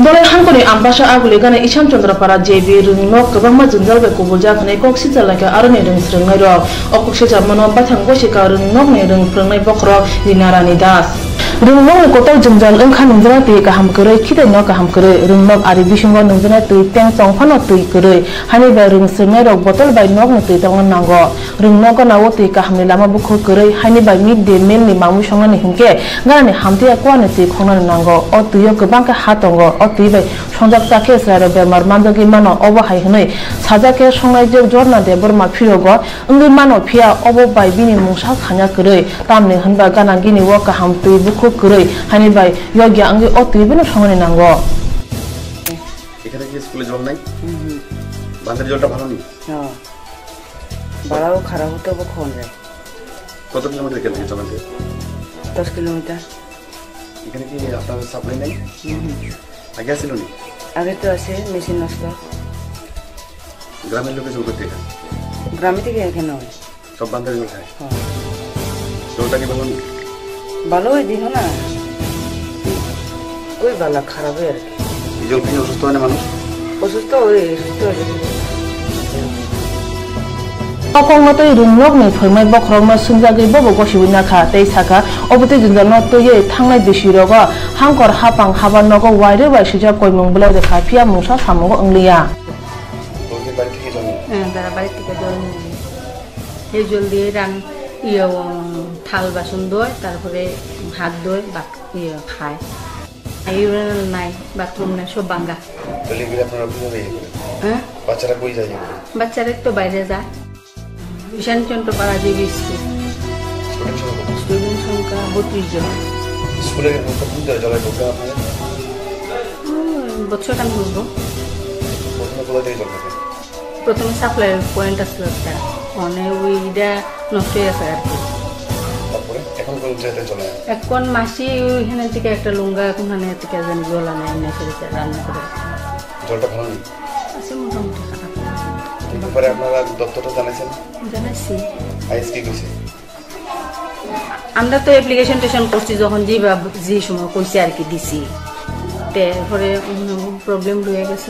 Dolai hankoni ambasha agule gana Isham Chandrapara JB Rungnok Kabama Junjal be Kubulja Khane Kok Sitalaka Arne Rung Srungnai Ro Okuk Jamano Batang Goshika Rungnok ne Rung Prungnai Bokro Dinarani Das Rungnok Kotal Junjal Engkhan Nunjana Tui Kaham Kurei Kidai No Kaham Kurei Rungnok Ari Bishungo Nunjana Tui Teng Song Phano Tui Kurei Hani Ba Rung Srungnai Ro Botol Bai Nok Ne Tui Tongan Nango Rungnok Na Wo Tui Kaham Ni Lama Bukho Kurei Hani Ba Midday Meal Ni Mamu Shonga Ni Hingke Gana Ni Hamti Akwa Ne Tui Khongna Nango O Tuyo Gobang Ka Hatongo O Tui Bai Songjak Sake Sara Bemar Manjagi Mano Obo Hai Hnoi Sajake Songnai Jog Jorna De Borma Phirogo Ngi Mano Phia Obo Bai Bini Mungsa Khanya Kurei Tamni Hanba Gana Gini Wo Kaham Tui Bukho Kurei Hani Bai Yogya Angi O Tui Bino Songani Nango এখানে কি স্কুলে জল নাই বাঁধের জলটা ভালো নেই হ্যাঁ বাড়াও খারাপ হতো কখন যায় কত কিলোমিটার গেলে চলাতে 10 কিলোমিটার এখানে কি আপনার সাপ্লাই নাই আগে ছিল নি আগে তো আছে মেশিন নষ্ট গ্রামের লোকে জল করতে এখানে গ্রামে থেকে এখানে হয় সব বাঁধের জল খায় হ্যাঁ জলটা কি ভালো নেই ভালো হয় দিও না ওই বালা খারাপ হয় আর কি এই জল খেয়ে অসুস্থ হয় না মানুষ অসুস্থ হয়ে সুস্থ হয়ে Okongotoi Rungnok ni Phormai Bokrongma Sungjagi Bobo Gosibuna Kha Tei Saka Obute Junjalno Toye Thangnai Bisirogo Hangkor Hapang Habanogo Waire Bai Sija Koimung Bulai de Khapia Mungsa Samogo Angliya তারা বাড়ি থেকে জল নিয়ে এই জল দিয়ে রান ইয়ে থাল বাসন ধোয় তারপরে হাত ধোয় বা ইয়ে খায় ইউরিনাল নাই বাথরুম নাই সব ভাঙা বাচ্চারা কই যায় বাচ্চারা তো বাইরে যায় ঈশান চন্দ্রপাড়া জিবি স্টুডেন্ট সংখ্যা 32 জন স্কুলের কতদিন ধরে জলের প্রবলেম আপনাদের বছর কান হলো প্রথমে কোথা থেকে জল থাকে প্রথমে সাপ্লাই পয়েন্ট আসলো একটা মানে ওইটা নষ্ট হয়ে আছে আর কি তারপরে এখন কোন জায়গায় চলে এখন মাসি ওইখানে থেকে একটা লুঙ্গা ওখানে থেকে যেন জল আনে এনে ফেলেছে রান্না করে জলটা ভালো নেই আছে মোটামুটি খারাপ এবারে আপনারা দপ্তরটা জানাইছেন জানাইছি আইএস কি কইছে আমরা তো অ্যাপ্লিকেশন টেশন করছি যখন যে সময় কইছে আর কি দিছি তারপরে প্রবলেম রয়ে গেছে